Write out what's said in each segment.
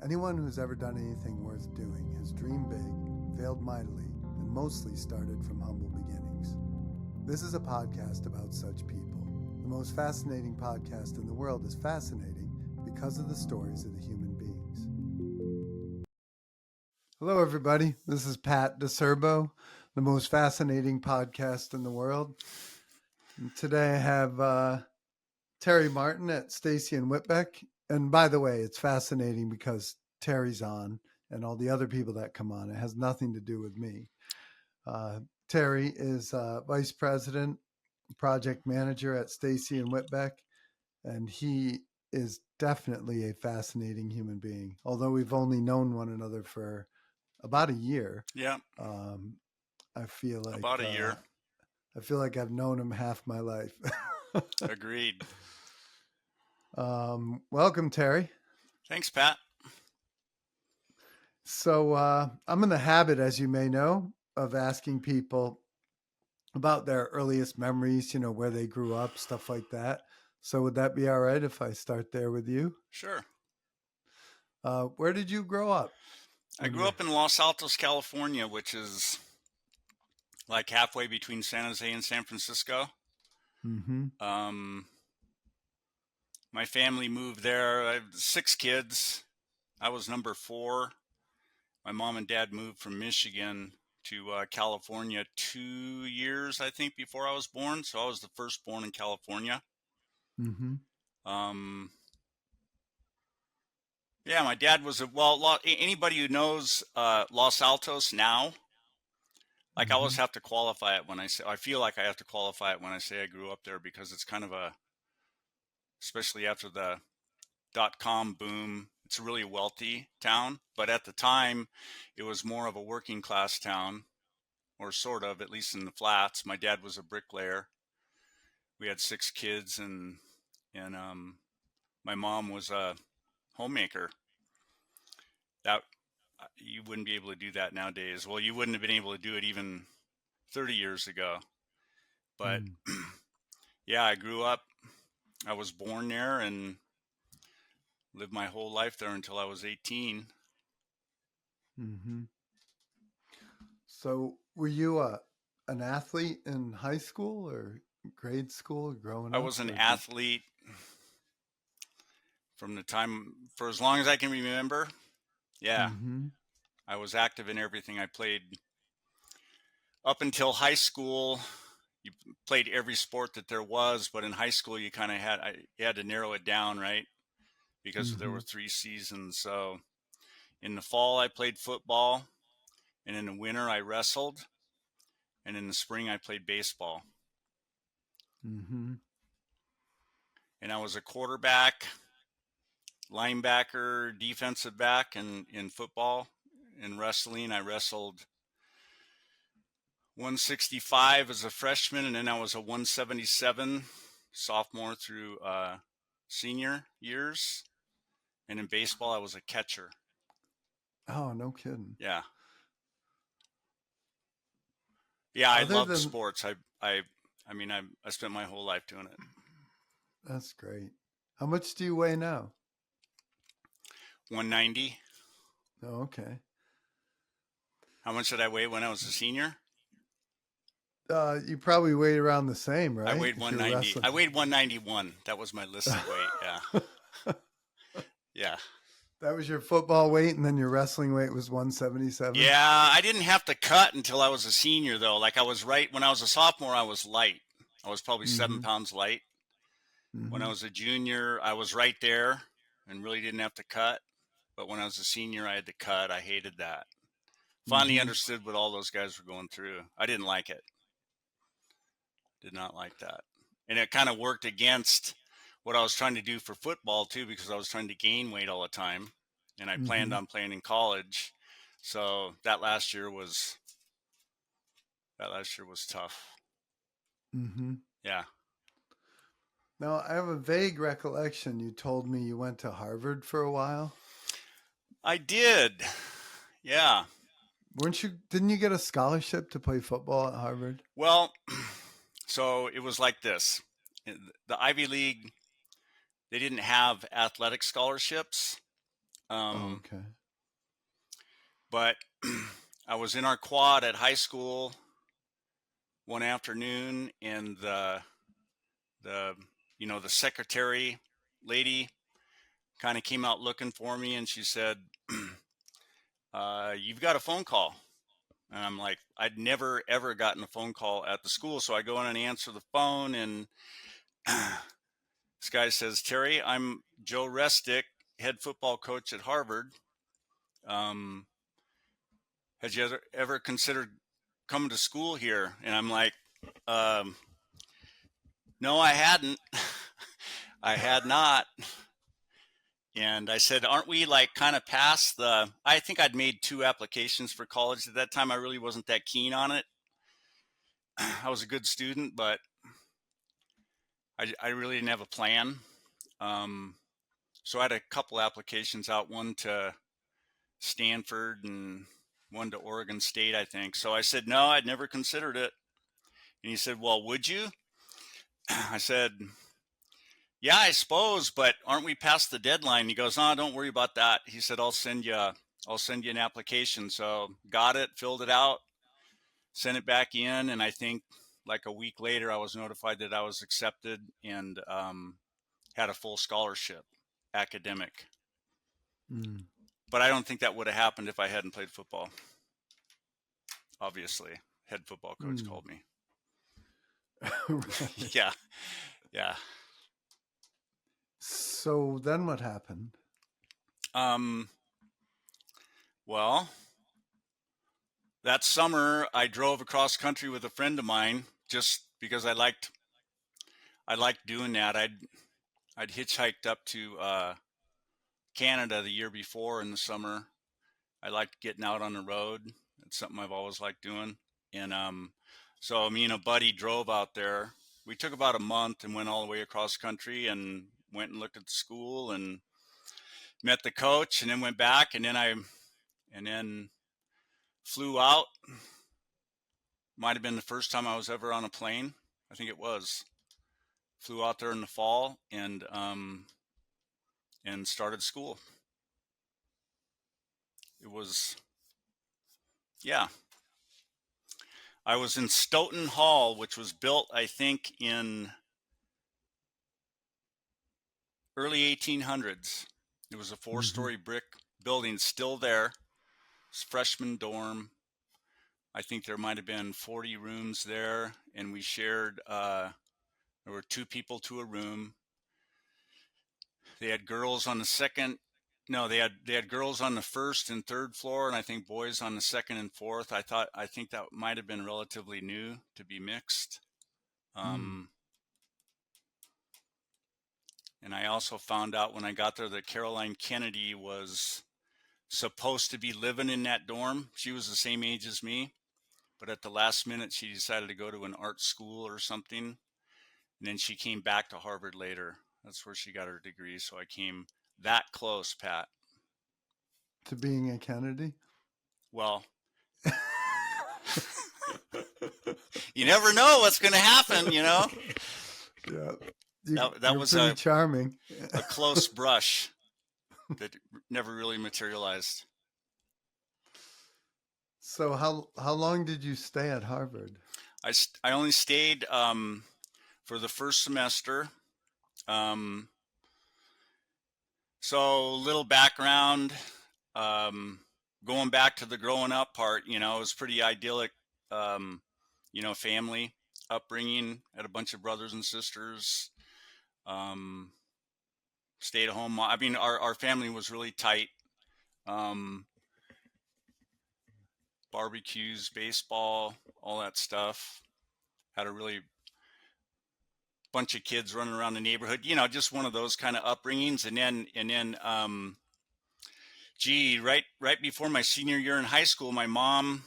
Anyone who's ever done anything worth doing has dreamed big, failed mightily, and mostly started from humble beginnings. This is a podcast about such people. The most fascinating podcast in the world is fascinating because of the stories of the human beings. Hello, everybody. This is Pat DeSerbo, the most fascinating podcast in the world. And today I have Terry Martin at Stacey and Whitbeck. And by the way, it's fascinating because Terry's on and all the other people that come on. It has nothing to do with me. Terry is vice president, project manager at Stacey and Whitbeck, and he is definitely a fascinating human being. Although we've only known one another for about a year. Yeah. I feel like about a year. I feel like I've known him half my life. Agreed. Welcome, Terry. Thanks, Pat. So I'm in the habit, as you may know, of asking people about their earliest memories, where they grew up, stuff like that. So would that be all right if I start there with you? Sure. Where did you grow up? I grew up in Los Altos, California, which is like halfway between San Jose and San Francisco. Mm-hmm. My family moved there. I have 6 kids. I was number 4. My mom and dad moved from Michigan to California 2 years, I think, before I was born. So I was the first born in California. Mm-hmm. Yeah, my dad was anybody who knows Los Altos now, like Mm-hmm. I always have to qualify it when I feel like I have to qualify it when I say I grew up there, because it's kind of especially after the .com boom, it's a really wealthy town. But at the time, it was more of a working class town, or sort of, at least in the flats. My dad was a bricklayer. We had 6 kids, and my mom was a homemaker. That you wouldn't be able to do that nowadays. Well, you wouldn't have been able to do it even 30 years ago. But yeah, I grew up. I was born there and lived my whole life there until I was 18. Mm-hmm. So were you an athlete in high school or grade school growing up? I was an athlete from the time, for as long as I can remember. Yeah. Mm-hmm. I was active in everything. I played up until high school. You played every sport that there was, but in high school you kind of had to narrow it down, right? Because there were 3 seasons. So in the fall I played football, and in the winter I wrestled, and in the spring I played baseball. Mm-hmm. And I was a quarterback, linebacker, defensive back in football. In wrestling, I wrestled 165 as a freshman, and then I was a 177 sophomore through senior years. And in baseball, I was a catcher. Oh, no kidding. Yeah. Yeah, I love sports. I spent my whole life doing it. That's great. How much do you weigh now? 190. Oh, okay. How much did I weigh when I was a senior? You probably weighed around the same, right? I weighed 190. I weighed 191. That was my listed weight. Yeah. Yeah. That was your football weight, and then your wrestling weight was 177? Yeah, I didn't have to cut until I was a senior, though. Like, I was right when I was a sophomore, I was light. I was probably 7 pounds light. When I was a junior, I was right there and really didn't have to cut. But when I was a senior, I had to cut. I hated that. Finally understood what all those guys were going through. I didn't like it. Did not like that. And it kind of worked against what I was trying to do for football too, because I was trying to gain weight all the time, and I planned on playing in college. So that last year was tough. Yeah. Now, I have a vague recollection. You told me you went to Harvard for a while. I did. Yeah. Didn't you get a scholarship to play football at Harvard? Well, so it was like this. The Ivy League, they didn't have athletic scholarships. Okay. But I was in our quad at high school one afternoon, and the the secretary lady kind of came out looking for me, and she said, "You've got a phone call." And I'm like, I'd never ever gotten a phone call at the school, so I go in and answer the phone, and this guy says, "Terry, I'm Joe Restick, head football coach at Harvard. Um, had you ever considered coming to school here?" And I'm like, um, "No, I hadn't. I had not." And I said, "Aren't we like kind of past the?" I think I'd made 2 applications for college at that time. I really wasn't that keen on it. I was a good student, but I really didn't have a plan. Um, so I had a couple applications out, one to Stanford and one to Oregon State, I think. So I said, no, I'd never considered it. And he said, well, would you? I said, yeah, I suppose, but aren't we past the deadline? He goes, oh, don't worry about that. He said, I'll send you an application. So got it, filled it out, sent it back in. And I think like a week later, I was notified that I was accepted and had a full scholarship, academic. Mm. But I don't think that would have happened if I hadn't played football. Obviously, head football coach called me. Right. Yeah, yeah. So then what happened? Well, that summer I drove across country with a friend of mine just because I liked doing that. I'd hitchhiked up to Canada the year before in the summer. I liked getting out on the road. It's something I've always liked doing. And so me and a buddy drove out there. We took about a month and went all the way across country and went and looked at the school and met the coach, and then went back, and then flew out. Might have been the first time I was ever on a plane. I think it was. Flew out there in the fall and started school. It was, yeah. I was in Stoughton Hall, which was built, I think, in early 1800s. It was a 4-story brick building, still there. It's freshman dorm. I think there might have been 40 rooms there, and we shared. There were 2 people to a room. They had girls on the second. No, they had girls on the first and third floor, and I think boys on the second and fourth. I think that might have been relatively new to be mixed. And I also found out when I got there that Caroline Kennedy was supposed to be living in that dorm. She was the same age as me, but at the last minute she decided to go to an art school or something, and then she came back to Harvard later. That's where she got her degree. So I came that close, Pat. To being a Kennedy? Well, you never know what's going to happen, you know? Yeah. That was pretty charming. a close brush that never really materialized. So how long did you stay at Harvard? I only stayed for the first semester. So little background, going back to the growing up part, it was pretty idyllic, family upbringing. Had a bunch of brothers and sisters. Stayed at home. I mean, our family was really tight. Barbecues, baseball, all that stuff. Had a really bunch of kids running around the neighborhood. Just one of those kind of upbringings. And then, right before my senior year in high school, my mom,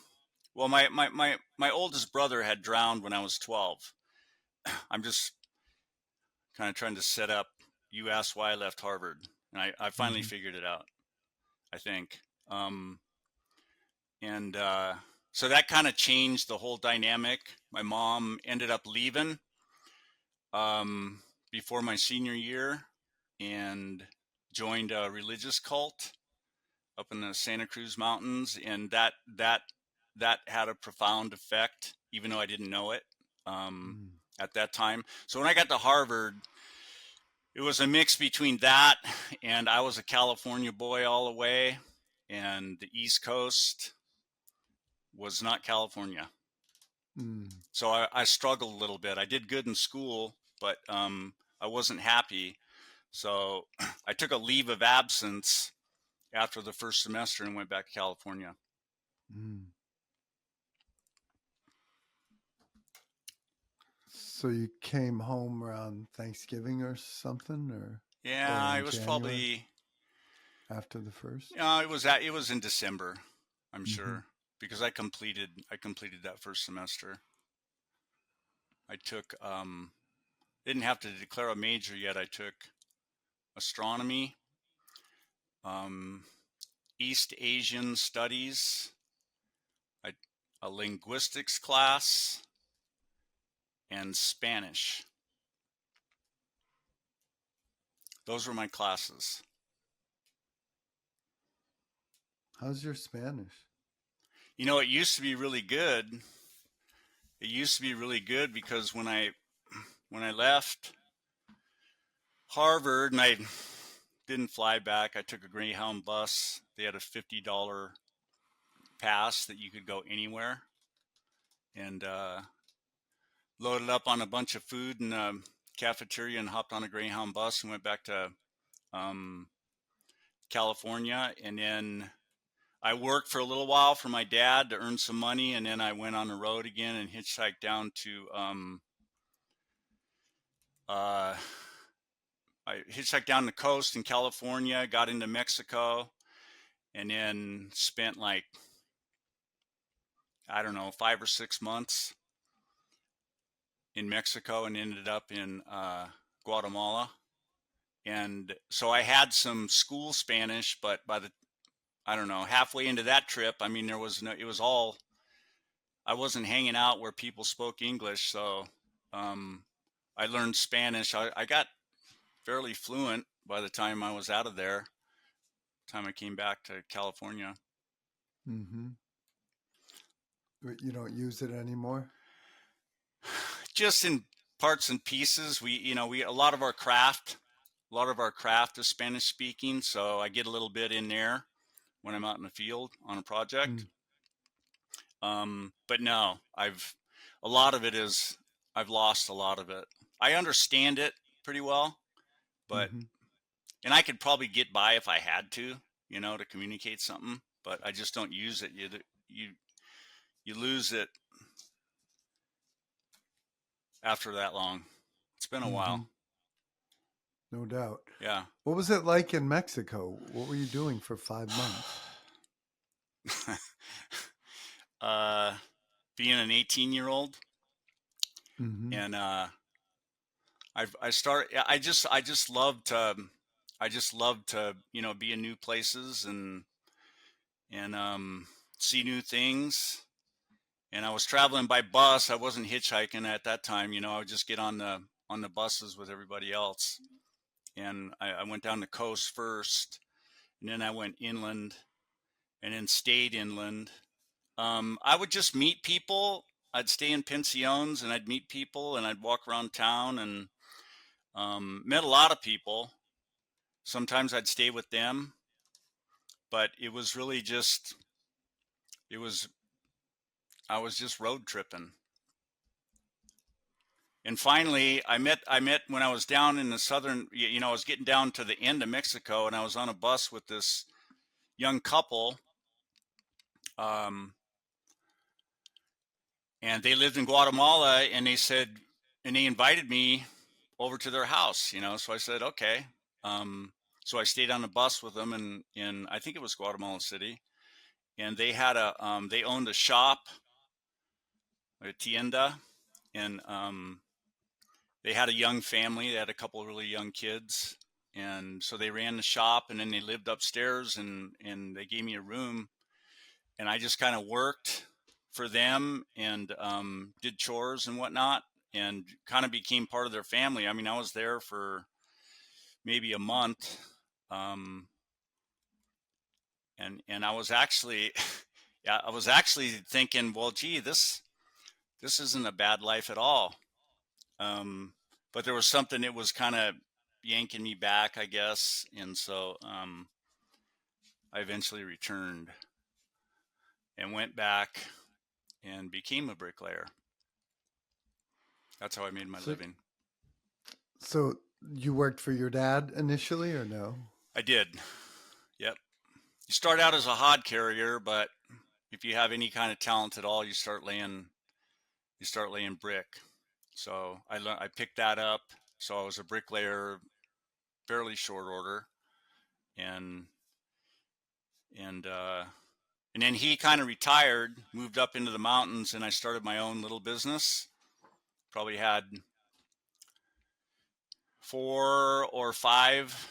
well, my oldest brother had drowned when I was 12. I'm just kind of trying to set up. You asked why I left Harvard, and I finally figured it out, I think. So that kind of changed the whole dynamic. My mom ended up leaving before my senior year and joined a religious cult. up in the Santa Cruz Mountains, and that had a profound effect, even though I didn't know it at that time. So when I got to Harvard, it was a mix between that and I was a California boy all the way, and the East Coast was not California. So I struggled a little bit. I did good in school, but I wasn't happy. So I took a leave of absence after the first semester and went back to California. So you came home around Thanksgiving or something, or Yeah, in it was January probably after the first. it was in December, I'm sure, because I completed that first semester. I took didn't have to declare a major yet. I took astronomy, East Asian studies, a linguistics class, and Spanish. Those were my classes. How's your Spanish? You know, it used to be really good. It used to be really good because when I left Harvard and I didn't fly back, I took a Greyhound bus. They had a $50 pass that you could go anywhere, and loaded up on a bunch of food in a cafeteria and hopped on a Greyhound bus and went back to California. And then I worked for a little while for my dad to earn some money, and then I went on the road again and hitchhiked down to I hitchhiked down the coast in California, got into Mexico, and then spent like, I don't know, 5 or 6 months in Mexico and ended up in Guatemala. And so I had some school Spanish, but by the, I don't know, halfway into that trip, I mean, there was no, it was all, I wasn't hanging out where people spoke English. So I learned Spanish. I got fairly fluent by the time I was out of there, time I came back to California. But you don't use it anymore? Just in parts and pieces. A lot of our craft is Spanish speaking, so I get a little bit in there when I'm out in the field on a project. But no, I've lost a lot of it. I understand it pretty well, but and I could probably get by if I had to, to communicate something, but I just don't use it. You lose it after that long. It's been a while. No doubt. Yeah. What was it like in Mexico? What were you doing for 5 months? Being an 18-year-old, and I just love to be in new places and see new things. And I was traveling by bus. I wasn't hitchhiking at that time. I would just get on the buses with everybody else. And I went down the coast first, and then I went inland, and then stayed inland. I would just meet people. I'd stay in pensions, and I'd meet people, and I'd walk around town, and met a lot of people. Sometimes I'd stay with them, but it was really just, I was just road tripping. And finally, I met when I was down in the southern, I was getting down to the end of Mexico, and I was on a bus with this young couple. And they lived in Guatemala, and they invited me over to their house, so I said, okay. So I stayed on the bus with them in I think it was Guatemala City, and they had they owned a shop, a tienda, and they had a young family. They had a couple of really young kids, and so they ran the shop, and then they lived upstairs, and they gave me a room, and I just kind of worked for them and did chores and whatnot, and kind of became part of their family. I mean, I was there for maybe a month, and And I was actually, yeah, I was actually thinking, well, gee, this isn't a bad life at all. Um, but there was something that was kind of yanking me back, I guess, and so I eventually returned and went back and became a bricklayer. That's how I made my So, living. so you worked for your dad initially, or no? I did. Yep. You start out as a hod carrier, but if you have any kind of talent at all, you start laying brick. So I picked that up. So I was a bricklayer fairly short order, and and uh, and then he kind of retired, moved up into the mountains, and I started my own little business. Probably had 4 or 5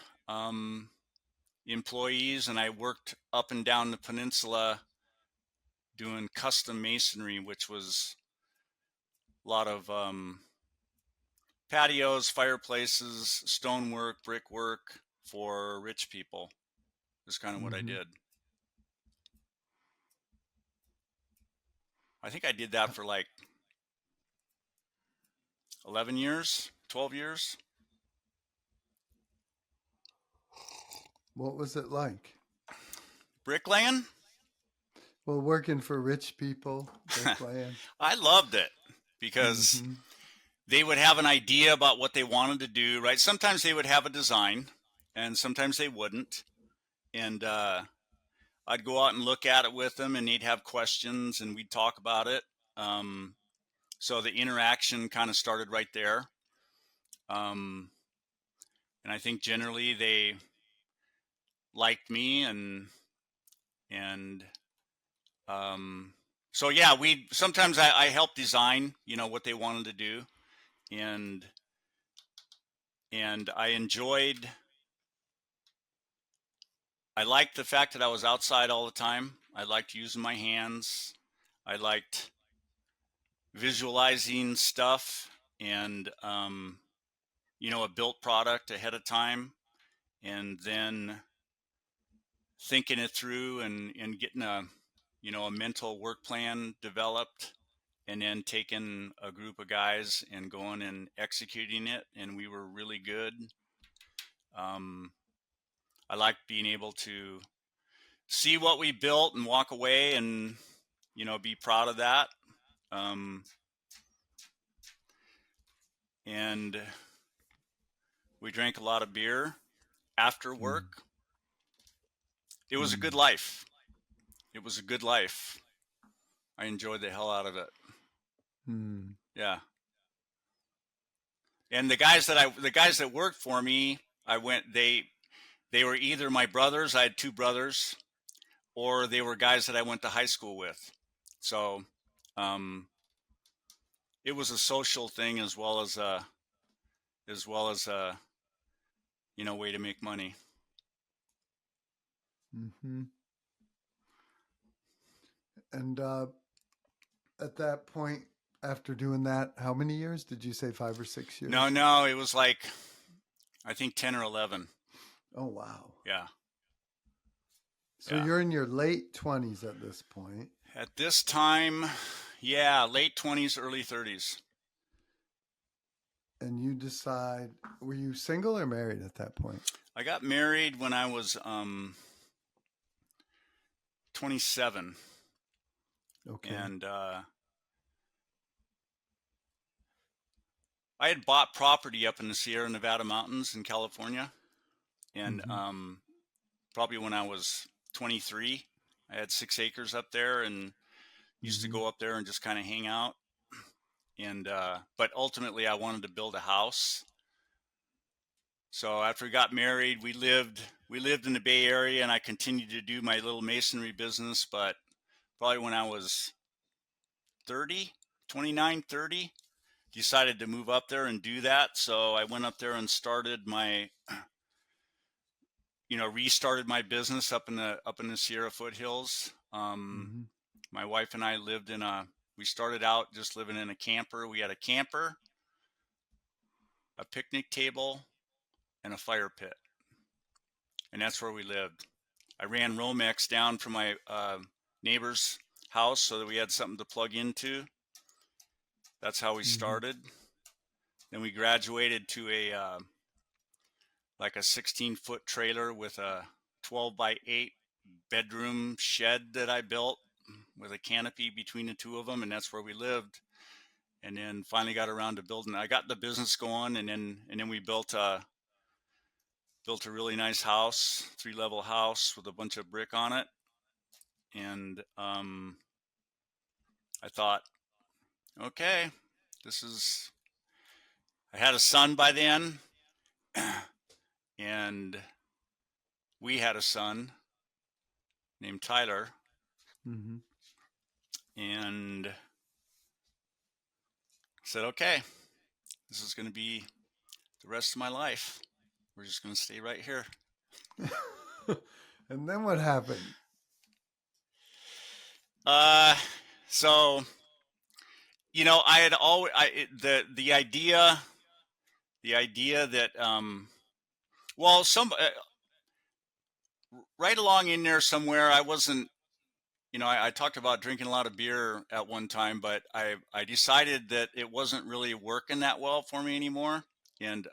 employees, and I worked up and down the peninsula doing custom masonry, which was a lot of patios, fireplaces, stonework, brickwork for rich people. Is kind of what I Mm-hmm. did. I think I did that for like 11 years, 12 years. What was it like? Bricklaying? Well, working for rich people, bricklaying. I loved it because Mm-hmm. they would have an idea about what they wanted to do, right? Sometimes they would have a design and sometimes they wouldn't. And I'd go out and look at it with them and they'd have questions and we'd talk about it. Um, so the interaction kind of started right there. Um, and I think generally they liked me and so yeah, we sometimes I helped design, what they wanted to do, and I enjoyed. I liked the fact that I was outside all the time. I liked using my hands. I liked visualizing stuff and a built product ahead of time, and then thinking it through and getting a mental work plan developed, and then taking a group of guys and going and executing it, and we were really good. um, I liked being able to see what we built and walk away and be proud of that. um, and we drank a lot of beer after work. It was a good Mm-hmm. life. It was a good life. I enjoyed the hell out of it. Mm-hmm. Yeah. And the guys that worked for me, I went they were either my brothers. I had 2 brothers, or they were guys that I went to high school with. So um, it was a social thing as well as a way to make money. Mm-hmm. And at that point, after doing that, how many years did you say? 5 or 6 years? No, it was like I think 10 or 11. Oh, wow. Yeah, So yeah. you're in your late 20s at this point. At this time, yeah, late 20s, early 30s. And you decide, were you single or married at that point? I got married when I was 27, Okay. and I had bought property up in the Sierra Nevada mountains in California, and Mm-hmm. probably when I was 23, I had 6 acres up there, and used to Mm-hmm. go up there and just kind of hang out. And but ultimately, I wanted to build a house. So after we got married, we lived in the Bay Area, and I continued to do my little masonry business. But probably when I was 30, 29, 30, decided to move up there and do that. So I went up there and restarted my business up in the Sierra foothills. Mm-hmm. My wife and I we started out just living in a camper. We had a camper, a picnic table, and a fire pit. And that's where we lived. I ran Romex down from my neighbor's house so that we had something to plug into. That's how we started. Then we graduated to a like a 16-foot trailer with a 12 by 8 bedroom shed that I built with a canopy between the two of them, and that's where we lived. And then finally got around to building. I got the business going, and then we built a really nice house, 3-level house with a bunch of brick on it. And I thought, okay, I had a son by then, and we had a son named Tyler. And I said, okay, this is going to be the rest of my life. We're just going to stay right here. And then what happened? So, I had always, the idea that, well, right along in there somewhere, I wasn't, I talked about drinking a lot of beer at one time, but I decided that it wasn't really working that well for me anymore. And,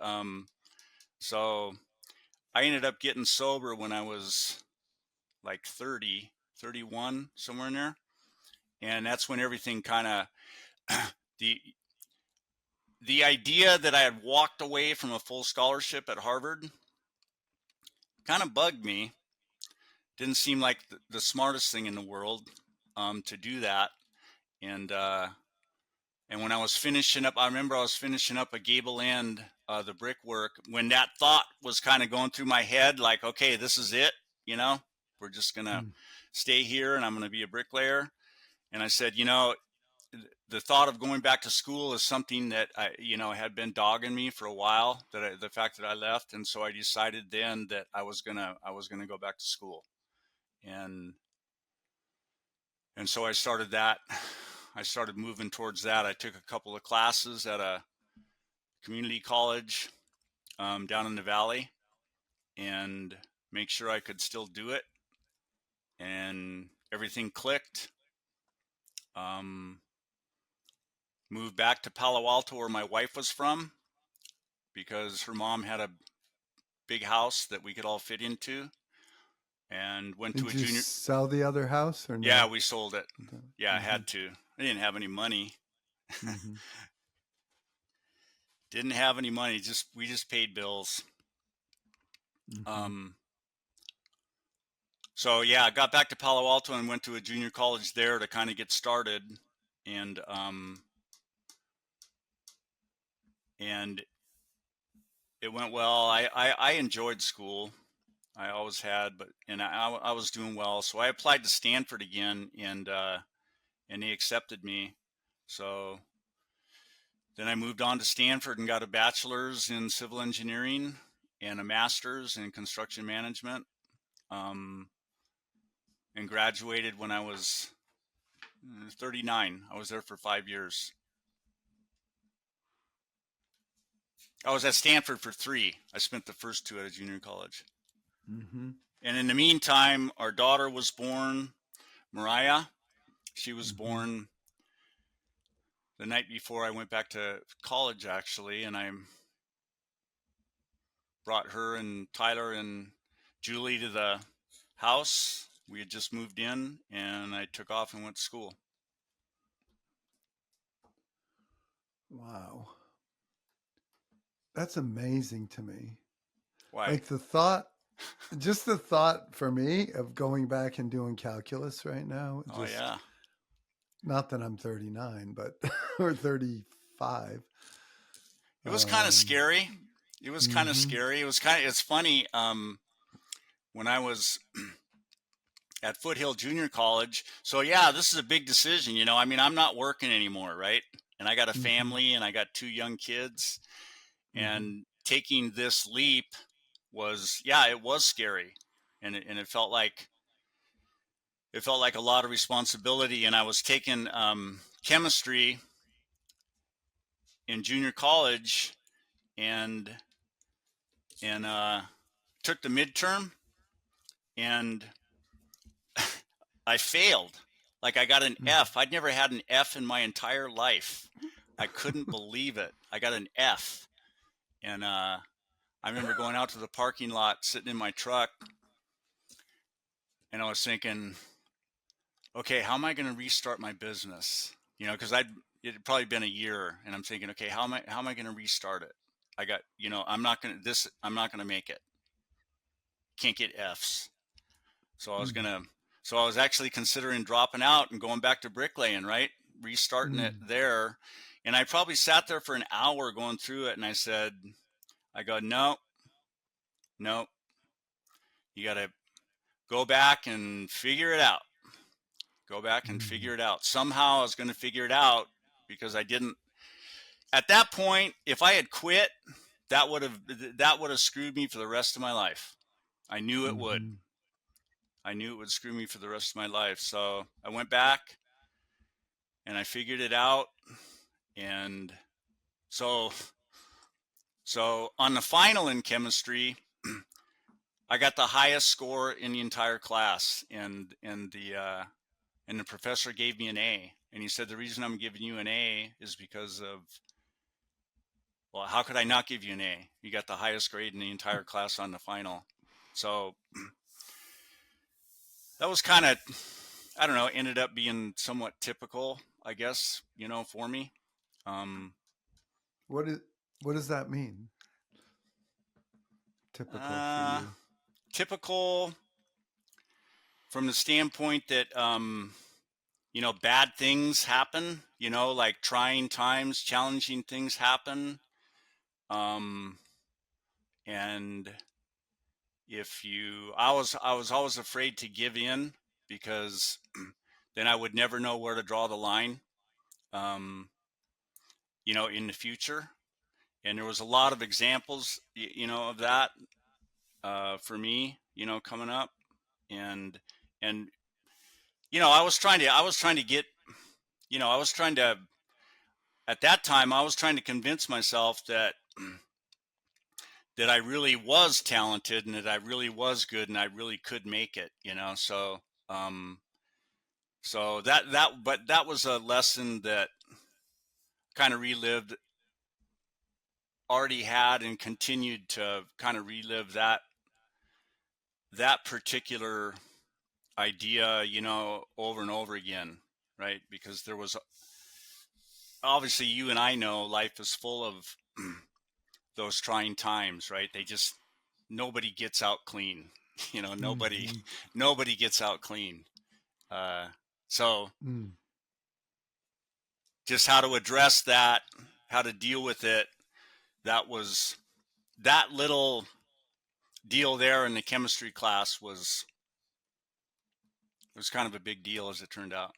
so I ended up getting sober when I was like 30, 31, somewhere in there. And that's when everything kind of, the idea that I had walked away from a full scholarship at Harvard kind of bugged me. Didn't seem like the smartest thing in the world to do that. And when I was finishing up, I remember I was finishing up a gable end, the brickwork, when that thought was kind of going through my head, like, okay, this is it. We're just going to stay here and I'm going to be a bricklayer. And I said, the thought of going back to school is something that had been dogging me for a while, the fact that I left. And so I decided then that I was going to go back to school. And so I started that. I started moving towards that. I took a couple of classes at a community college down in the valley and make sure I could still do it. And everything clicked. Moved back to Palo Alto where my wife was from because her mom had a big house that we could all fit into. And went to a junior. Did you sell the other house or no? Yeah, we sold it. Yeah, I had to. I didn't have any money. Didn't have any money. We just paid bills. So yeah, I got back to Palo Alto and went to a junior college there to kind of get started. And it went well. I enjoyed school. I always had, and I was doing well. So I applied to Stanford again, and they accepted me. So then I moved on to Stanford and got a bachelor's in civil engineering and a master's in construction management, and graduated when I was 39. I was there for 5 years. I was at Stanford for 3. I spent the first 2 at a junior college. And in the meantime, our daughter was born, Mariah. She was born the night before I went back to college, actually, and I brought her and Tyler and Julie to the house. We had just moved in, and I took off and went to school. Wow. That's amazing to me. Why? Like the thought for me of going back and doing calculus right now. Oh, yeah. Not that I'm 39, but or 35. It was kind of scary. It was kind of scary. It's funny. When I was at Foothill Junior College. So yeah, this is a big decision. I mean, I'm not working anymore, right? And I got a family and I got 2 young kids, and taking this leap it was scary. And it felt like a lot of responsibility. And I was taking chemistry in junior college and took the midterm, and I failed. Like I got an F. I'd never had an F in my entire life. I couldn't believe it. I got an F. And I remember going out to the parking lot, sitting in my truck, and I was thinking, okay, how am I going to restart my business? You know, because it had probably been a year, and I'm thinking, okay, how am I going to restart it? I got, you know, I'm not going to make it. Can't get Fs. So I was actually considering dropping out and going back to bricklaying, right? Restarting it there. And I probably sat there for an hour going through it, and I go, no, you got to go back and figure it out. Go back and figure it out. Somehow I was going to figure it out because I didn't. At that point, if I had quit, that would have screwed me for the rest of my life. I knew it would. I knew it would screw me for the rest of my life. So I went back and I figured it out. And so on the final in chemistry, I got the highest score in the entire class, and the professor gave me an A. And he said, the reason I'm giving you an A is because of, well, how could I not give you an A? You got the highest grade in the entire class on the final. So that was kind of, I don't know, ended up being somewhat typical, I guess, you know, for me. What does that mean? Typical for you? Typical from the standpoint that, you know, bad things happen, you know, like trying times, challenging things happen. And I was always afraid to give in because then I would never know where to draw the line, you know, in the future. And there was a lot of examples, you know, of that for me, you know, coming up, and you know, I was trying to get, you know, at that time I was trying to convince myself that I really was talented and that I really was good and I really could make it, you know. So but that was a lesson that kind of already had and continued to kind of relive that particular idea, you know, over and over again, right? Because there was, obviously, you and I know life is full of those trying times, right? Nobody gets out clean. You know, nobody gets out clean. So just how to address that, how to deal with it, that little deal there in the chemistry class was kind of a big deal, as it turned out.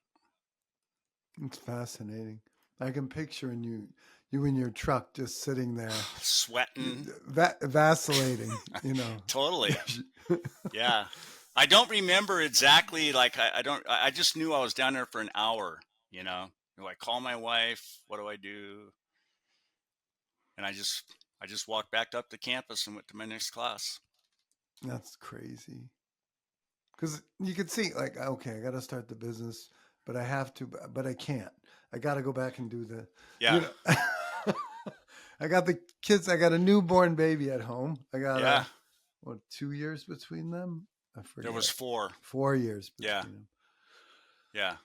It's fascinating. I can picture you in your truck just sitting there sweating, vacillating, you know. Totally. Yeah. I don't remember exactly, like I just knew I was down there for an hour, you know. Do I call my wife? What do I do? And I just walked back up to campus and went to my next class. That's crazy. Because you could see, like, okay, I got to start the business, but I have to, but I can't. I got to go back and do the, yeah. You know, I got the kids. I got a newborn baby at home. I got 2 years between them. I forget. There was 4. 4 years between them. Yeah.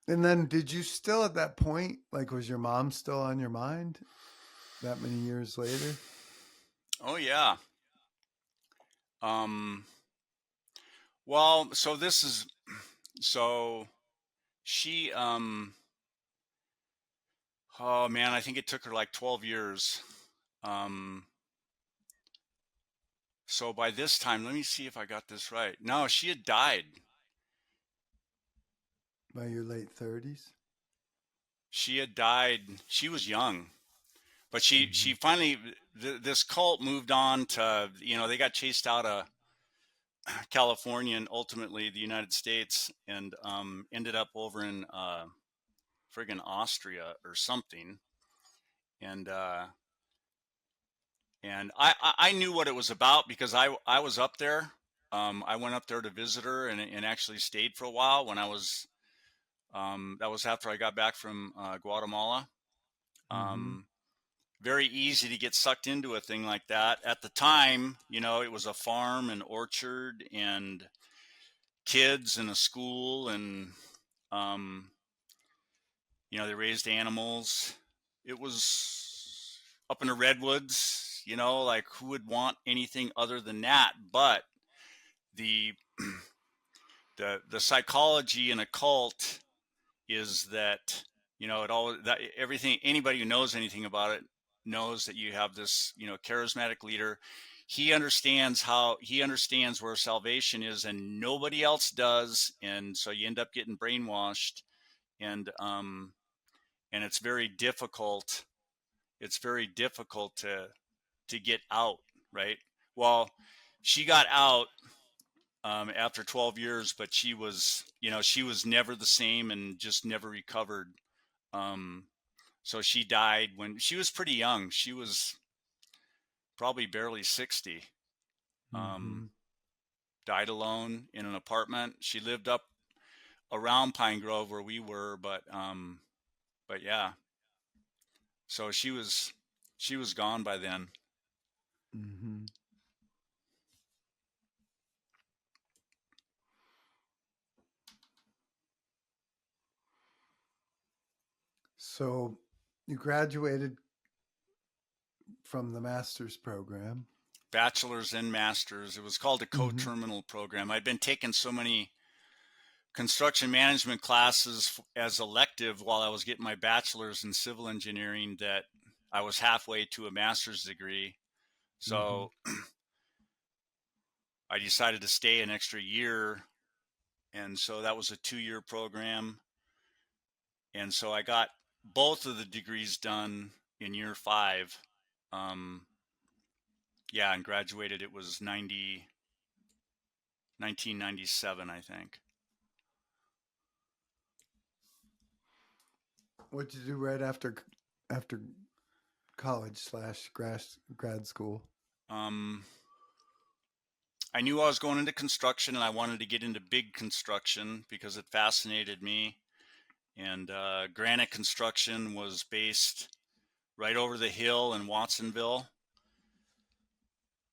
And then did you still at that point, like, was your mom still on your mind that many years later? Oh, yeah. Well, so she, oh man, I think it took her like 12 years. So by this time, let me see if I got this right. No, she had died. By your late 30s? She had died. She was young, but she finally, this cult moved on to, you know, they got chased out of California and ultimately the United States, and ended up over in friggin' Austria or something. And I knew what it was about because I was up there, I went up there to visit her and actually stayed for a while when I was, that was after I got back from Guatemala. Mm-hmm. Very easy to get sucked into a thing like that. At the time, it was a farm and orchard and kids and a school and, um, they raised animals. It was up in the redwoods, like who would want anything other than that? But the the psychology in a cult is that it all that everything anybody who knows anything about it knows that you have this charismatic leader. He understands where salvation is and nobody else does, and so you end up getting brainwashed, and it's very difficult to get out, right? Well, she got out after 12 years, but she was never the same and just never recovered. Um, so she died when she was pretty young. She was probably barely 60. Mm-hmm. Um, Died alone in an apartment. She lived up around Pine Grove where we were, but yeah. So she was gone by then. Mm-hmm. So you graduated from the master's program. Bachelor's and master's. It was called a Mm-hmm. co-terminal program. I'd been taking so many construction management classes as elective while I was getting my bachelor's in civil engineering that I was halfway to a master's degree. Mm-hmm. So I decided to stay an extra year. And so that was a 2-year program. And so I got both of the degrees done in year 5. Um, yeah, and graduated. It was 1997, I think. What did you do right after college slash grad school? Um, I knew I was going into construction and I wanted to get into big construction because it fascinated me. And Granite Construction was based right over the hill in Watsonville.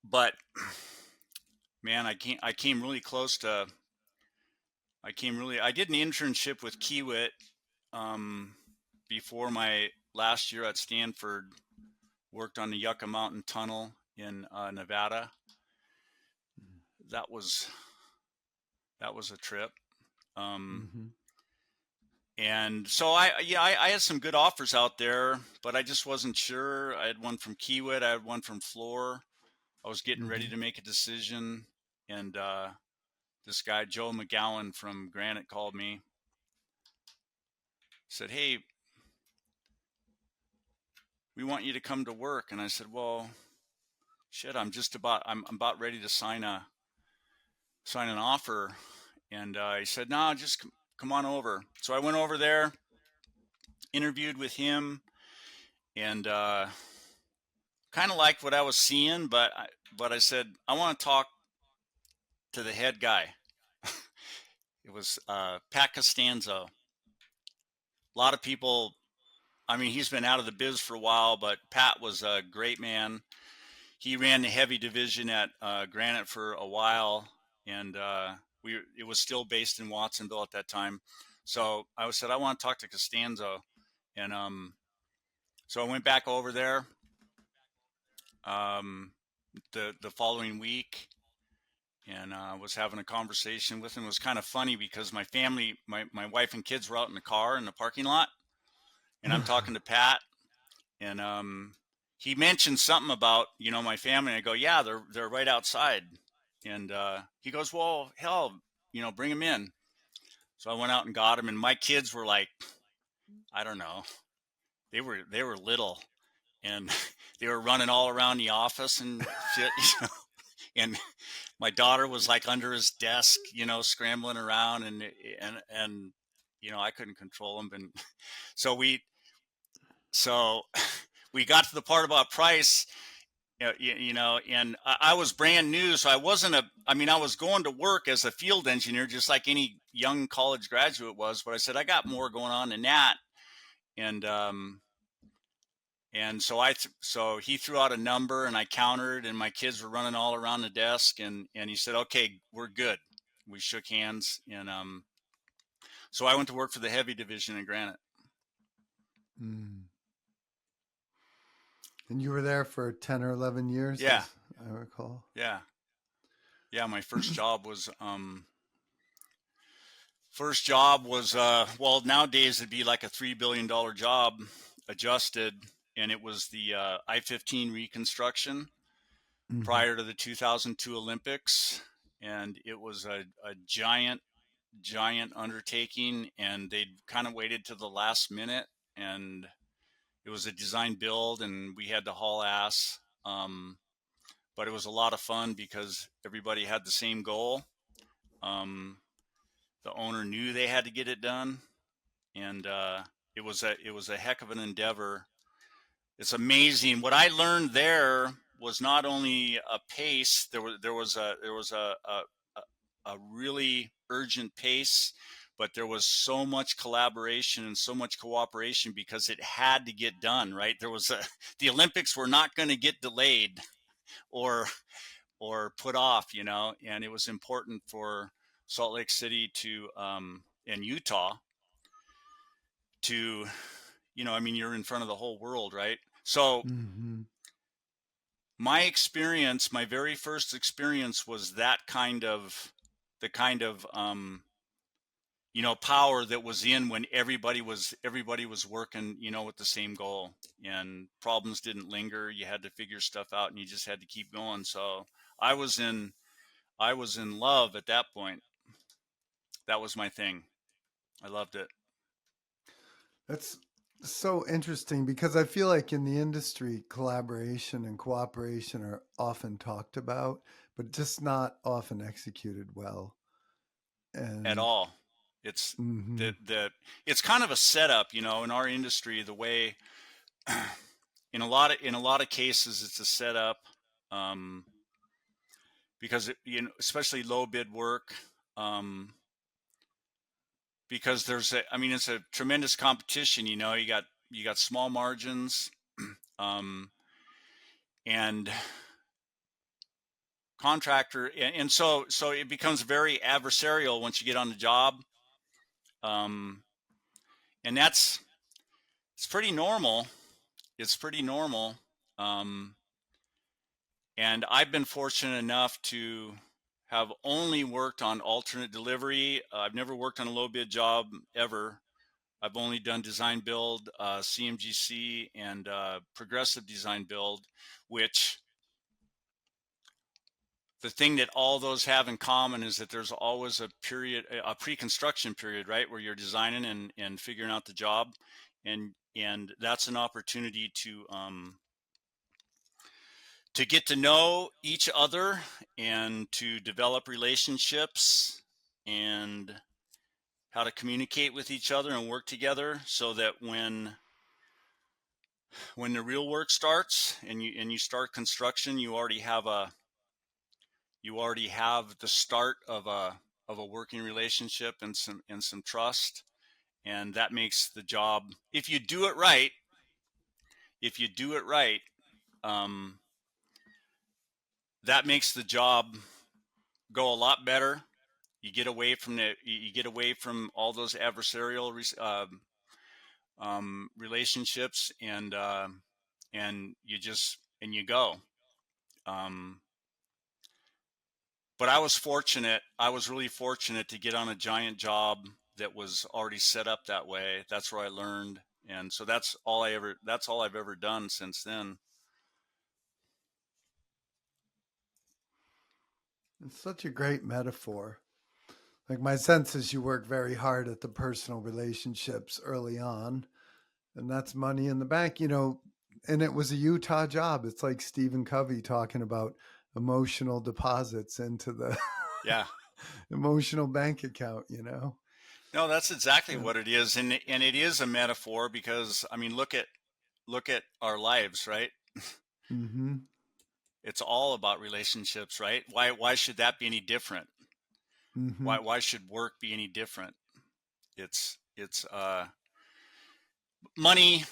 But man, I came really close to. I did an internship with Kiewit um, before my last year at Stanford. Worked on the Yucca Mountain Tunnel in Nevada. That was that was a trip. Um, Mm-hmm. And so I had some good offers out there, but I just wasn't sure. I had one from Kiewit, I had one from Floor. I was getting ready Mm-hmm. to make a decision, and this guy Joe McGowan from Granite called me, said, "Hey, we want you to come to work." And I said, "Well, shit, I'm about ready to sign an offer." And he said, "No, just come on over." So I went over there, interviewed with him, and kind of liked what I was seeing, but I said I want to talk to the head guy. It was Pat Costanzo. A lot of people, I mean, he's been out of the biz for a while, but Pat was a great man. He ran the heavy division at Granite for a while, and it was still based in Watsonville at that time. So I said I want to talk to Costanzo, and so I went back over there um, the following week, and was having a conversation with him. It was kind of funny because my family, my wife and kids were out in the car in the parking lot, and I'm talking to Pat, and he mentioned something about my family. And I go, yeah, they're right outside, and he goes, well, hell, bring them in. So I went out and got them, and my kids were like, I don't know, they were little, and they were running all around the office and shit, and my daughter was like under his desk, scrambling around, and I couldn't control him. And so we so we got to the part about price, you know, and I was brand new, so I wasn't I mean, I was going to work as a field engineer, just like any young college graduate was. But I said, I got more going on than that. And, so so he threw out a number and I countered, and my kids were running all around the desk, and he said, okay, we're good. We shook hands. And, so I went to work for the heavy division in Granite. Mm. And you were there for 10 or 11 years, Yeah. as I recall. Yeah. Yeah. My first job was, well, nowadays it'd be like a $3 billion job adjusted. And it was the I-15 reconstruction Mm-hmm. prior to the 2002 Olympics. And it was a giant undertaking, and they'd kind of waited to the last minute, and it was a design build, and we had to haul ass. But it was a lot of fun because everybody had the same goal. The owner knew they had to get it done, and it was a heck of an endeavor. It's amazing what I learned there was not only a pace. There was a really urgent pace, but there was so much collaboration and so much cooperation because it had to get done. Right, the Olympics were not going to get delayed or put off, you know, and it was important for Salt Lake City to and Utah to, you know, I mean, you're in front of the whole world, right? So Mm-hmm. my very first experience was that kind of you know, power that was in when everybody was working, you know, with the same goal, and problems didn't linger. You had to figure stuff out, and you just had to keep going. So I was in love at that point. That was my thing. I loved it. That's so interesting because I feel like in the industry, collaboration and cooperation are often talked about, but just not often executed well. At And all. It's mm-hmm. it's kind of a setup, you know, in our industry, the way in a lot of cases it's a setup, um, because you know, especially low bid work, um, because I mean, it's a tremendous competition. You know, you got small margins, um, and and so it becomes very adversarial once you get on the job, um, and it's pretty normal. It's pretty normal. Um, and I've been fortunate enough to have only worked on alternate delivery. I've never worked on a low bid job ever. I've only done design build, CMGC, and progressive design build, which the thing that all those have in common is that there's always a pre-construction period, right, where you're designing and figuring out the job, and that's an opportunity to get to know each other and to develop relationships and how to communicate with each other and work together, so that when the real work starts and you start construction, you already have the start of a working relationship and some trust, and that makes the job, if you do it right, if you do it right, um, that makes the job go a lot better. You get away from all those adversarial relationships, and you go. Um, but I was really fortunate to get on a giant job that was already set up that way. That's where I learned, and so that's all I've ever done since then. It's such a great metaphor. Like my sense is you work very hard at the personal relationships early on, and that's money in the bank, you know. And it was a Utah job. It's like Stephen Covey talking about emotional deposits into the Yeah. emotional bank account, you know. No, that's exactly And what it is, and it is a metaphor because I mean, look at our lives, right? mm-hmm. It's all about relationships, right? Why should that be any different? Mm-hmm. Why should work be any different? It's money.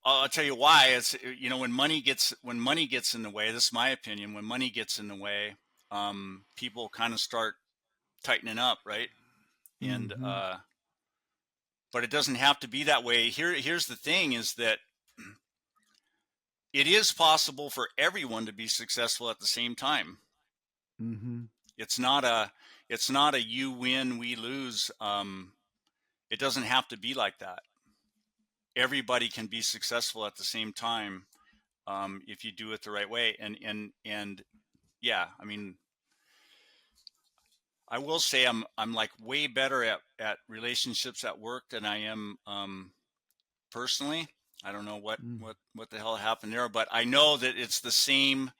I'll tell you why. It's, when money gets in the way. This is my opinion. When money gets in the way, people kind of start tightening up, right? And Mm-hmm. but it doesn't have to be that way. Here's the thing: is that it is possible for everyone to be successful at the same time. Mm-hmm. It's not a you win, we lose. It doesn't have to be like that. Everybody can be successful at the same time, if you do it the right way. And yeah, I mean, I will say I'm like way better at relationships at work than I am personally. I don't know what the hell happened there, but I know that it's the same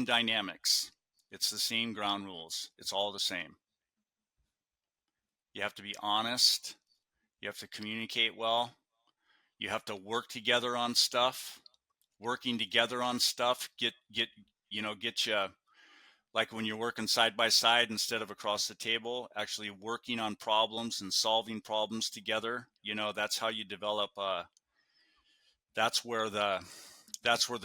dynamics. It's the same ground rules. It's all the same. You have to be honest. You have to communicate well. You have to work together on stuff. Working together on stuff get you, like when you're working side by side instead of across the table, actually working on problems and solving problems together. That's how you develop. That's where the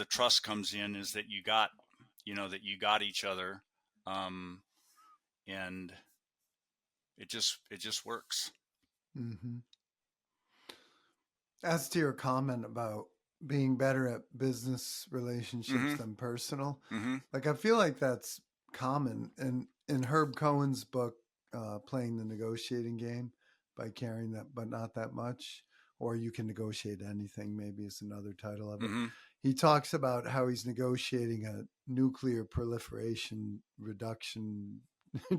trust comes in, is that you got each other, um, and it just works. Mm-hmm. As to your comment about being better at business relationships Mm-hmm. than personal, Mm-hmm. like I feel like that's common. And in Herb Cohen's book, Playing the Negotiating Game by Caring That But Not That Much, or You Can Negotiate Anything, maybe is another title of it. Mm-hmm. He talks about how he's negotiating a nuclear proliferation reduction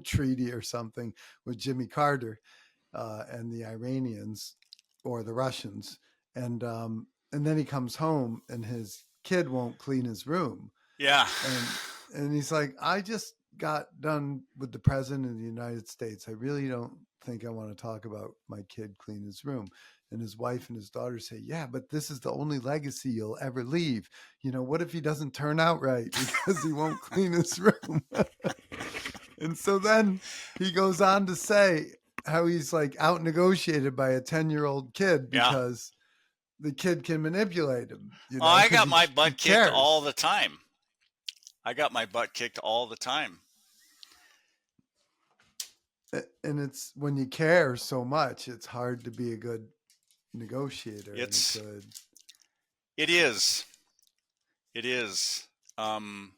treaty or something with Jimmy Carter and the Iranians or the Russians, and then he comes home and his kid won't clean his room, Yeah. and he's like, I just got done with the president of the United States. I really don't think I want to talk about my kid clean his room. And his wife and his daughter say, yeah, but this is the only legacy you'll ever leave. What if he doesn't turn out right because he won't clean his room? And so then he goes on to say how he's like out negotiated by a 10-year-old kid Yeah. because the kid can manipulate him, Oh, I because got my he butt kicked all cares. the time. I got my butt kicked all the time. And it's when you care so much, it's hard to be a good negotiator and a It's good. it is. It is. Um,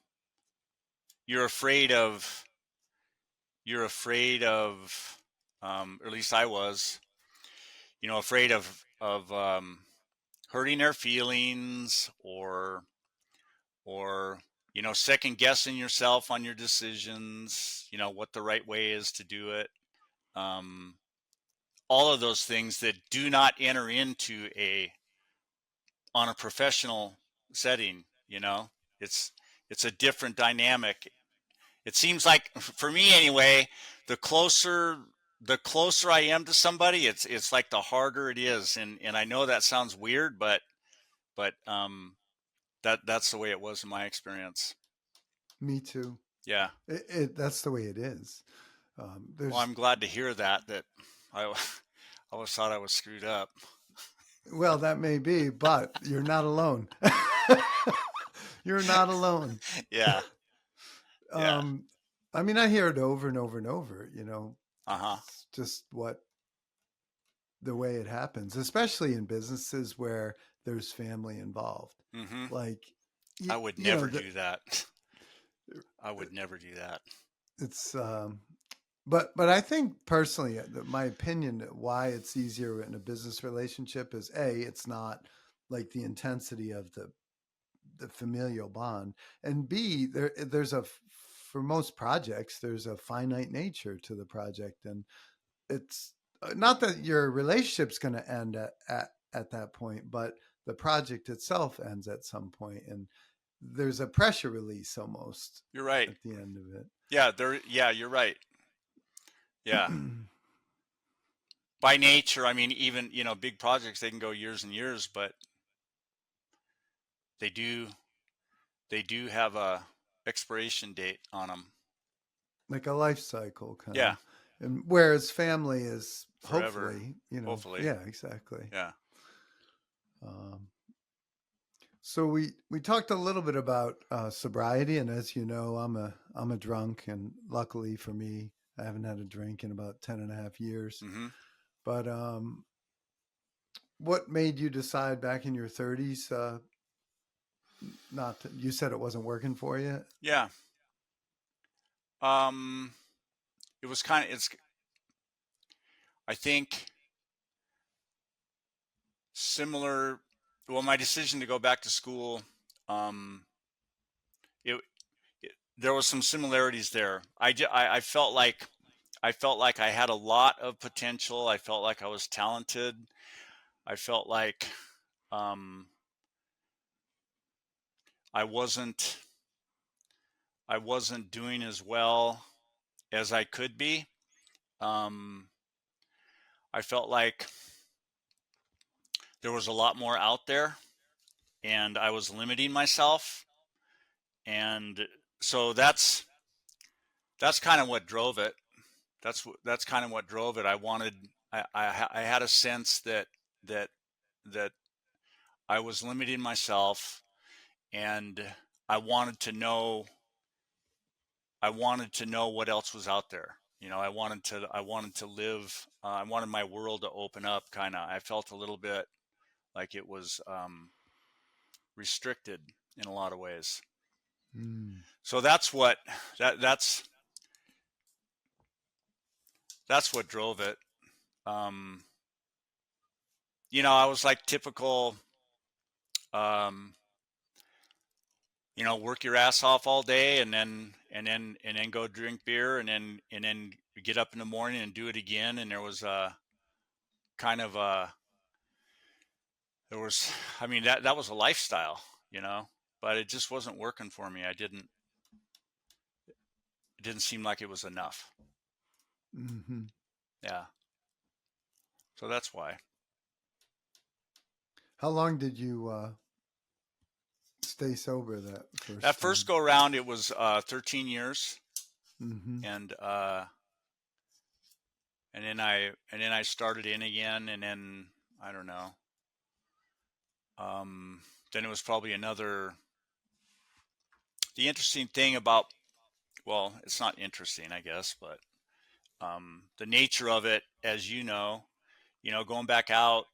you're afraid of or at least I was, afraid of hurting their feelings, or second guessing yourself on your decisions, what the right way is to do it. Um, all of those things that do not enter into on a professional setting. It's a different dynamic. It seems like, for me anyway, the closer I am to somebody, it's like the harder it is. And I know that sounds weird, but that's the way it was in my experience. Me too. Yeah. That's the way it is. Well, There's I'm glad to hear that I I always thought I was screwed up. Well, that may be, but you're not alone. You're not alone. Yeah. Yeah. um, I mean, I hear it over and over and over. Uh-huh. It's just the way it happens, especially in businesses where there's family involved. Mm-hmm. Like, I would never do that. I would never do that. it's, but I think personally, my opinion why it's easier in a business relationship is it's not like the intensity of the familial bond, and B, there's for most projects there's a finite nature to the project, and it's not that your relationship's going to end at that point, but the project itself ends at some point, and there's a pressure release almost You're right. at the end of it. Yeah, you're right. Yeah. By nature, I mean, even, big projects, they can go years and years, but they do do have a expiration date on them. Like a life cycle kind Yeah, of. And whereas family is forever, hopefully, hopefully. yeah, exactly. Yeah. Um, so we talked a little bit about sobriety, and as you know, I'm a drunk, and luckily for me, I haven't had a drink in about 10.5 years. Mm-hmm. But what made you decide back in your 30s not to, you said it wasn't working for you? Yeah. Um, it was kind of, I think, similar. Well, my decision to go back to school, um, it, there was some similarities there. I I felt like I had a lot of potential. I felt like I was talented. I felt like um, I wasn't I wasn't doing as well as I could be. Um, I felt like there was a lot more out there, and I was limiting myself. And so that's kind of what drove it. That's kind of what drove it. I had a sense that that I was limiting myself, and I wanted to know I wanted to know what else was out there. I wanted to live. I wanted my world to open up. Kind of. I felt a little bit like it was restricted in a lot of ways. Mm. So that that's what drove it. Um, I was like typical. Um, work your ass off all day, and then go drink beer, and then get up in the morning and do it again. And there was a kind of a there was I mean that was a lifestyle, but it just wasn't working for me. It didn't seem like it was enough. Hmm. Yeah. So that's why. How long did you stay sober that That first first time? go around, it was 13 years, Hmm. and then I started in again, and then I don't know. Um, then it was probably another. The interesting thing about, well, it's not interesting, I guess, but the nature of it, as going back out,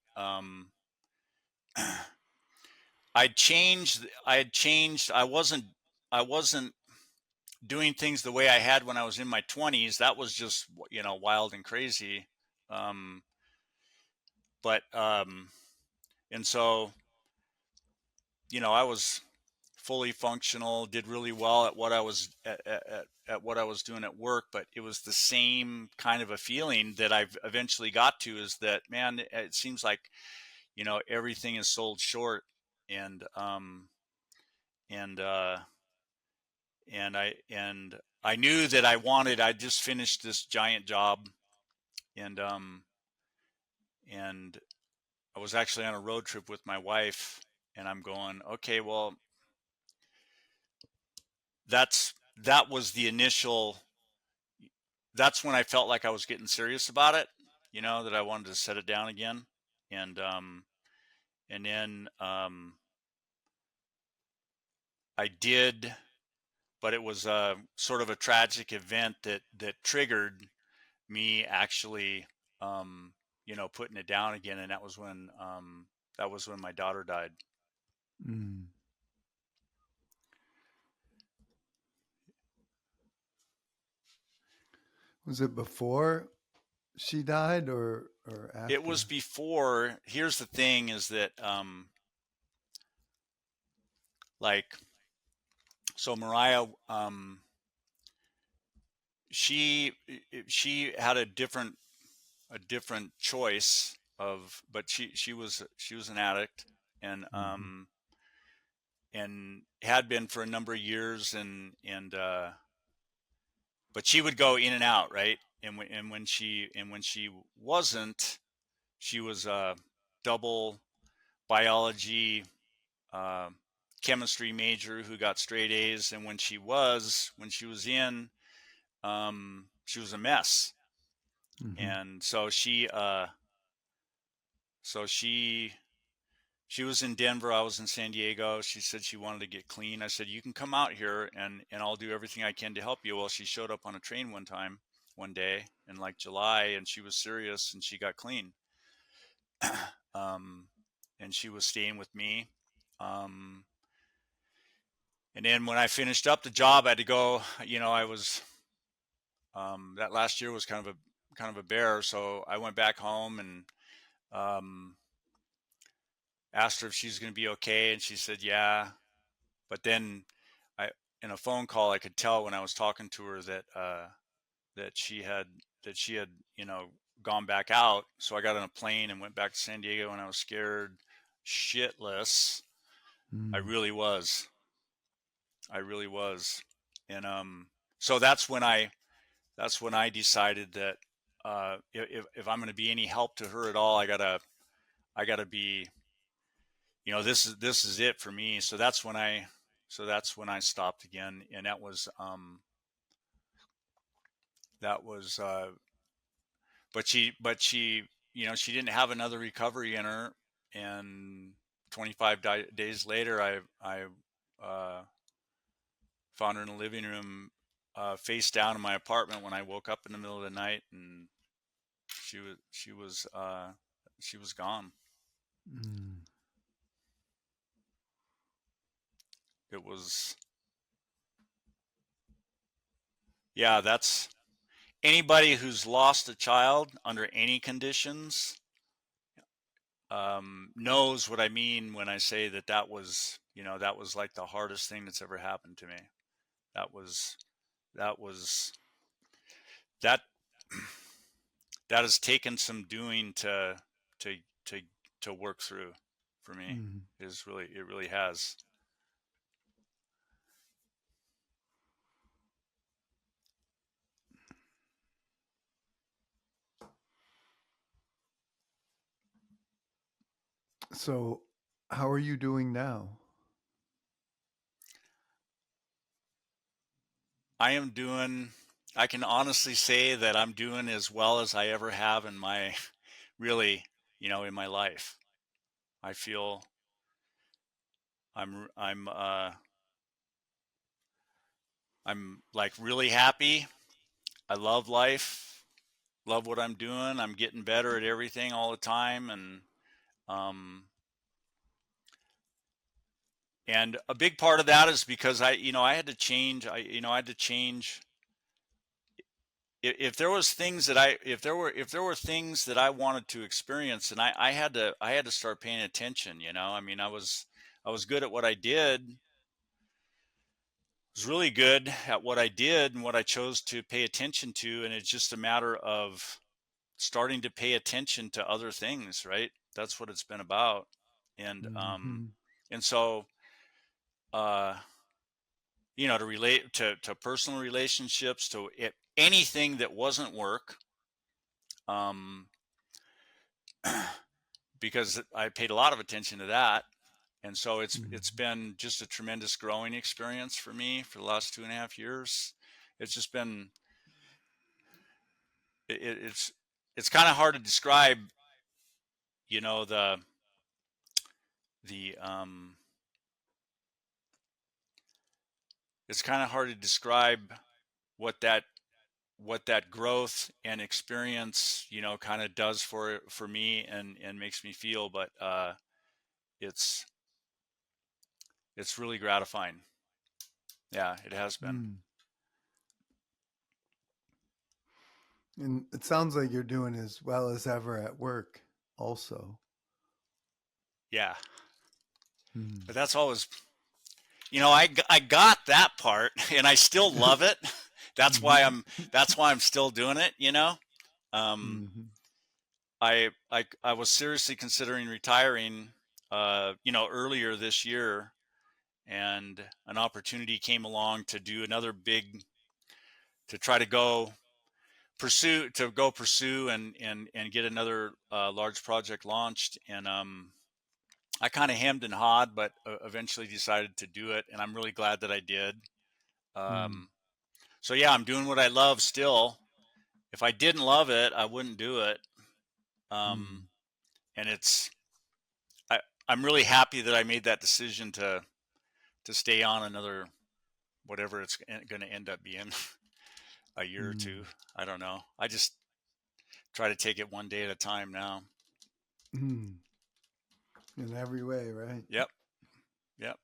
I'd changed. I had changed. I wasn't doing things the way I had when I was in my 20s. That was just wild and crazy. Um, but and so I was fully functional, did really well at what I was at what I was doing at work, but it was the same kind of a feeling that I've eventually got to, is that, man, it seems like everything is sold short, and and uh and I knew that I just finished this giant job, and and I was actually on a road trip with my wife, and I'm going, okay, well, that was the initial. That's when I felt like I was getting serious about it, that I wanted to set it down again. And um and then I did, but it was sort of a tragic event that triggered me actually putting it down again, and that was when my daughter died. Mm. Was it before she died or It was after? before. Here's the thing, is that like, so Mariah, she she had a different choice of, but she was an addict, and Hmm. had been for a number of years, and but she would go in and out, right? And when she wasn't, she was double biology, uh, chemistry major who got straight A's, and when she was in, she was a mess. Mm-hmm. And so she was in Denver. I was in San Diego. She said she wanted to get clean. I said, you can come out here and I'll do everything I can to help you. Well, she showed up on a train one day in like July, and she was serious and she got clean. um, and she was staying with me. Um, and then when I finished up the job, I had to go, I was, that last year was kind of a bear. So I went back home and, asked her if she's going to be okay. And she said, yeah. But then in a phone call, I could tell when I was talking to her that she had, you know, gone back out. So I got on a plane and went back to San Diego, and I was scared shitless. I Mm. really was. I really was. And so that's when I decided that if I'm going to be any help to her at all, I gotta be, this is it for me. So that's when I stopped again, and that was but she she didn't have another recovery in her, and 25 days later I uh, found her in the living room, face down in my apartment when I woke up in the middle of the night, and she was gone. Mm. It was, yeah, that's anybody who's lost a child under any conditions, knows what I mean when I say that was like the hardest thing that's ever happened to me. That was that was that that has taken some doing to to to work through for me. Mm. It really has. So, how are you doing now? I am doing. I can honestly say that I'm doing as well as I ever have in my really, in my life. I feel I'm like really happy. I love life, love what I'm doing. I'm getting better at everything all the time, um, and a big part of that is because I had to change. I had to change. If there was things that if there were things that I wanted to experience, and I had to start paying attention. I mean, I was good at what I did. Was really good at what I did and what I chose to pay attention to, and it's just a matter of starting to pay attention to other things, right? That's what it's been about. And Mm-hmm. and so uh to relate to personal relationships, to anything that wasn't work, um because I paid a lot of attention to that. And so it's Mm. been just a tremendous growing experience for me for the last 2.5 years. It's just been it's kind of hard to describe, you know the the it's kind of hard to describe what that growth and experience, kind of does for me, and makes me feel. But it's it's really gratifying. Yeah, it has been. Mm. And it sounds like you're doing as well as ever at work, also. Yeah, Mm. but that's always, I got that part, and I still love it. that's why Mm-hmm. i'm that's why I'm still doing it. um Mm-hmm. I was seriously considering retiring, earlier this year, and an opportunity came along to do another big, to try to pursue and get another large project launched. And I kind of hemmed and hawed, but eventually decided to do it, and I'm really glad that I did. Mm, Um, so yeah, I'm doing what I love still. If I didn't love it, I wouldn't do it. mm, Um, and I, I'm really happy that I made that decision to stay on another whatever it's going to end up being, a year or mm, two. I don't know. I just try to take it one day at a time now. mm. In every way, right? Yep. Yep.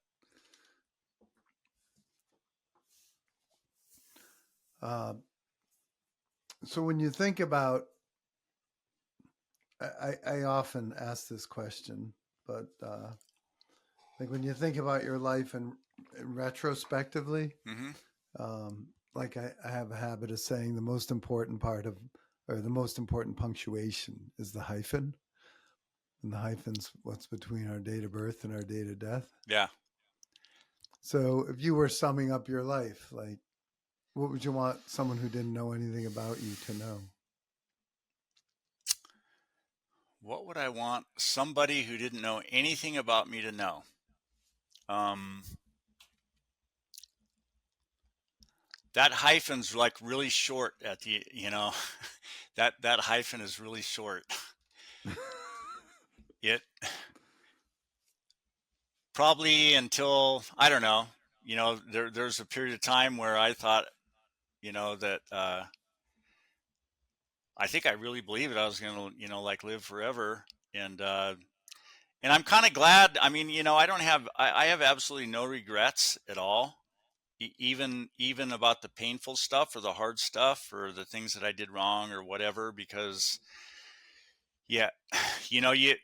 Uh, so when you think about, I often ask this question, but like when you think about your life and retrospectively, Hmm. like I have a habit of saying the most important part of, or the most important punctuation is the hyphen. And the hyphen's what's between our date of birth and our date of death. Yeah. So if you were summing up your life, like what would you want someone who didn't know anything about you to know? What would I want somebody who didn't know anything about me to know? Um, that hyphen's like really short at the. That hyphen is really short. It probably until, I don't know, there's a period of time where I thought, that I think I really believed I was going to, like live forever. And I'm kind of glad. I mean, I have absolutely no regrets at all. Even about the painful stuff or the hard stuff or the things that I did wrong or whatever, because yeah,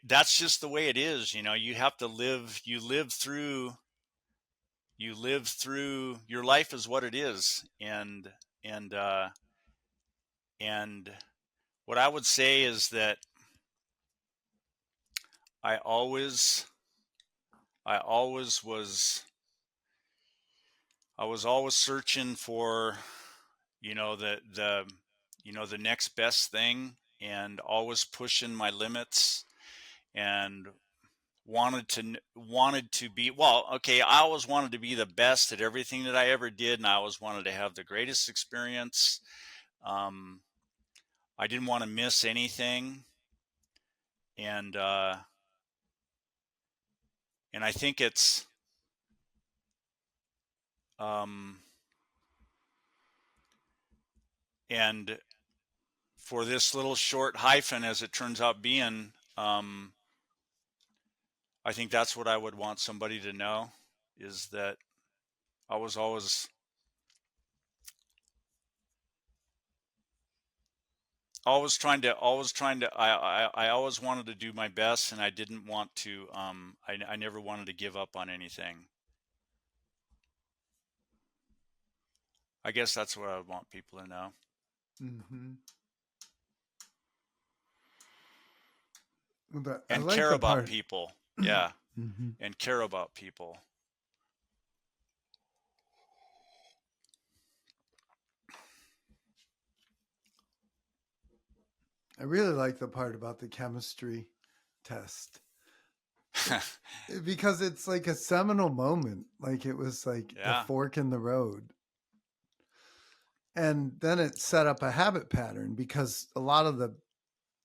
that's just the way it is. You have to live, you live through your life is what it is. And what I would say is that I always I always was I was always searching for, the next best thing, and always pushing my limits, and wanted to be, well, okay, I always wanted to be the best at everything that I ever did, and I always wanted to have the greatest experience. um, I didn't want to miss anything, and I think it's um, and for this little short hyphen, as it turns out being, I think that's what I would want somebody to know, is that I was always trying to I always wanted to do my best, and I didn't want to I never wanted to give up on anything. I guess that's what I would want people to know. Mm-hmm. But I And like care the about part. people. Yeah. Mm-hmm. And care about people. I really like the part about the chemistry test because it's like a seminal moment. Like it was like the Yeah. fork in the road. And then it set up a habit pattern because a lot of the,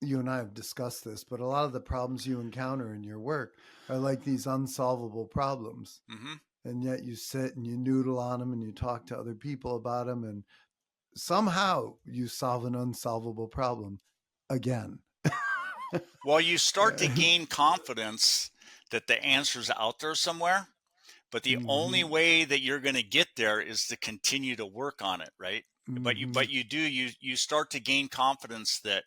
you and I have discussed this, but a lot of the problems you encounter in your work are like these unsolvable problems. Mhm. And yet you sit and you noodle on them and you talk to other people about them. And somehow you solve an unsolvable problem again. Well, you start to gain confidence that the answer's out there somewhere. But the only Mm-hmm. way that you're going to get there is to continue to work on it, right? But you Mm-hmm. but you do you start to gain confidence that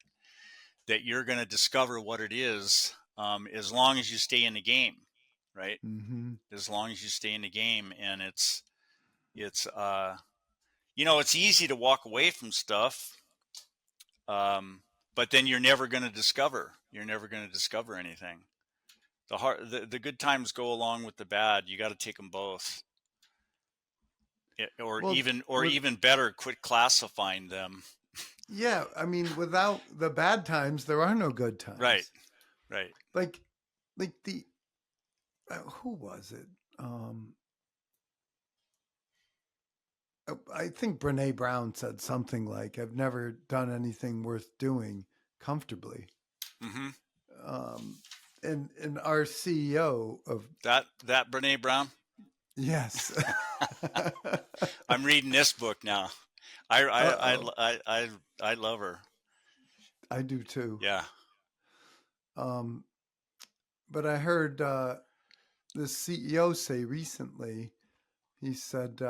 you're going to discover what it is, as long as you stay in the game, right? Mm-hmm. As long as you stay in the game, and it's it's easy to walk away from stuff, but then you're never going to discover anything. The good times go along with the bad. You got to take them both. Or Well, with even better, quit classifying them. yeah, I mean, without the bad times, there are no good Right. times. Right. Like, like who was it? I think Brene Brown said something like, "I've never done anything worth doing comfortably." Mm-hmm. Um, and our CEO of That Brene Brown. yes, I'm reading this book now. I I oh, I I I love her. I do too. Yeah. Um, but I heard the CEO say recently. He said,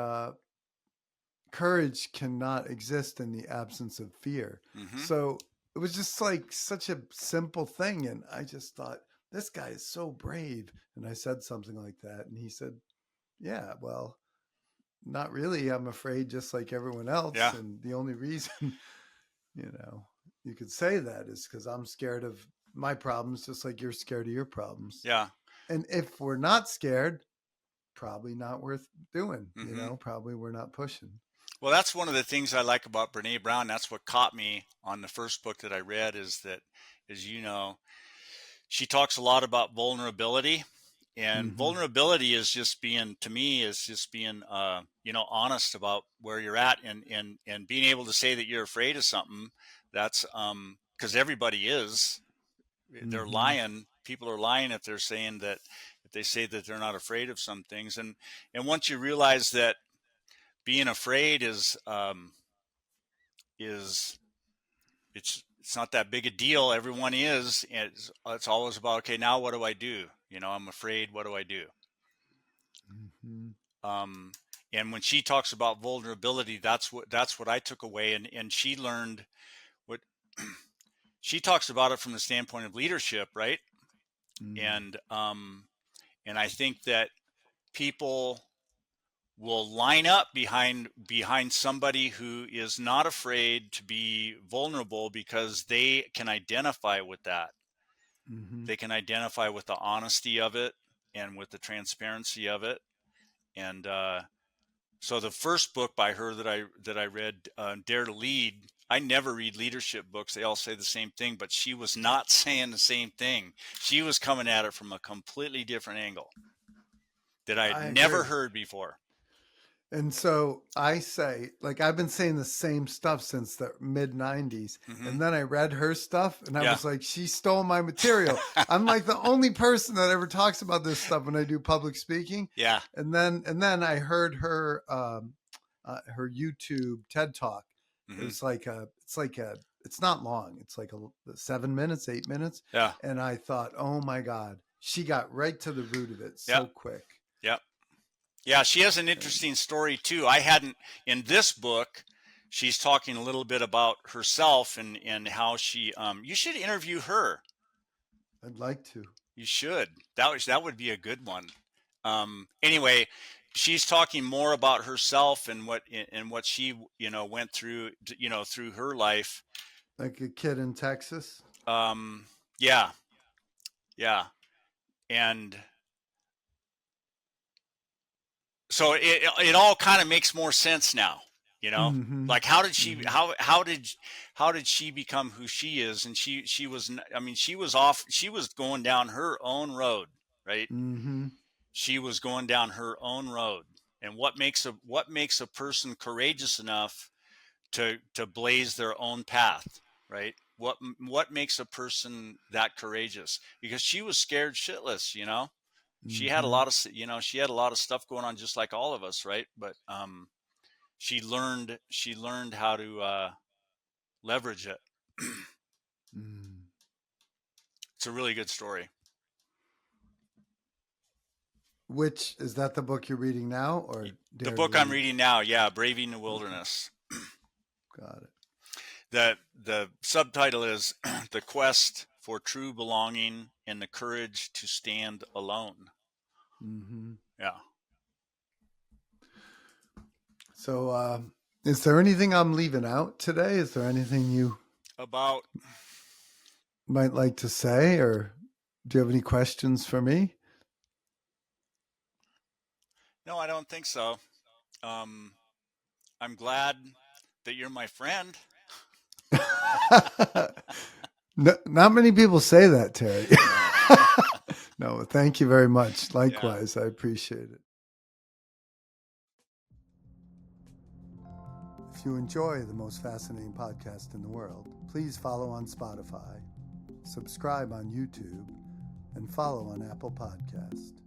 "Courage cannot exist in the absence of fear." Mm-hmm. So it was just like such a simple thing, and I just thought, this guy is so brave. And I said something like that, and he said, "Yeah, well, not really. I'm afraid just like everyone else. Yeah. And the only reason, you know, you could say that is because I'm scared of my problems, just like you're scared of your problems. Yeah. And if we're not scared, probably not worth doing, Mm-hmm. probably we're not pushing." Well, that's one of the things I like about Brene Brown. That's what caught me on the first book that I read is that, as you know, she talks a lot about vulnerability. And Mm-hmm. vulnerability is just being, to me, is just being, honest about where you're at and being able to say that you're afraid of something. That's because everybody is. They're Mm-hmm. lying. People are lying if they're saying that, if they say that they're not afraid of some things. And once you realize that being afraid is it's not that big a deal. Everyone is. It's always about, okay, now what do I do? I'm afraid. What do I do? Mm-hmm. Um, and when she talks about vulnerability, that's what I took away. And she learned what she talks about it from the standpoint of leadership, right? Mm-hmm. And I think that people will line up behind somebody who is not afraid to be vulnerable because they can identify with that. Mm-hmm. They can identify with the honesty of it and with the transparency of it. And so the first book by her that I read, Dare to Lead. I never read leadership books. They all say the same thing, but she was not saying the same thing. She was coming at it from a completely different angle that I had I never agree. heard before. And so I say, like, I've been saying the same stuff since the mid 90s. Hmm. And then I read her stuff and I Yeah. was like, she stole my material. I'm like the only person that ever talks about this stuff when I do public speaking. Yeah. And then I heard her YouTube TED talk. It Hmm. was it's not long. It's like 7 minutes, 8 minutes. Yeah. And I thought, oh my God, she got right to the root of it Yeah. so quick. Yeah. Yeah. She has an And interesting story too. I hadn't in this book. She's talking a little bit about herself and how she. You should interview her. I'd like to. You should. That would be a good one. Anyway, she's talking more about herself and what she went through through her life. Like a kid in Texas. Yeah, yeah, and so it all kind of makes more sense now. Mm-hmm. Like how did she Mm-hmm. how did she become who she is? And she was, I mean, she was going down her own road, right? Mm-hmm. She was going down her own road. And what makes a person courageous enough to blaze their own path, right? What makes a person that courageous? Because she was scared shitless. She had a Mm-hmm. lot of she had a lot of stuff going on, just like all of us, right? But she learned how to leverage it. Mm. It's a really good story. Which is that the book you're reading now or The Dare to book I'm Lead? reading now, yeah, Braving the Okay, Wilderness. got it. The subtitle is The Quest for True Belonging and the Courage to Stand Alone. Mm-hmm. Yeah. So, is there anything I'm leaving out today? Is there anything you About might like to say, or do you have any questions for me? No, I don't think so. Um, I'm glad that you're my friend. No, not many people say that, Terry. No, thank you very much. Likewise, I appreciate it. If you enjoy the most fascinating podcast in the world, please follow on Spotify, subscribe on YouTube, and follow on Apple Podcast.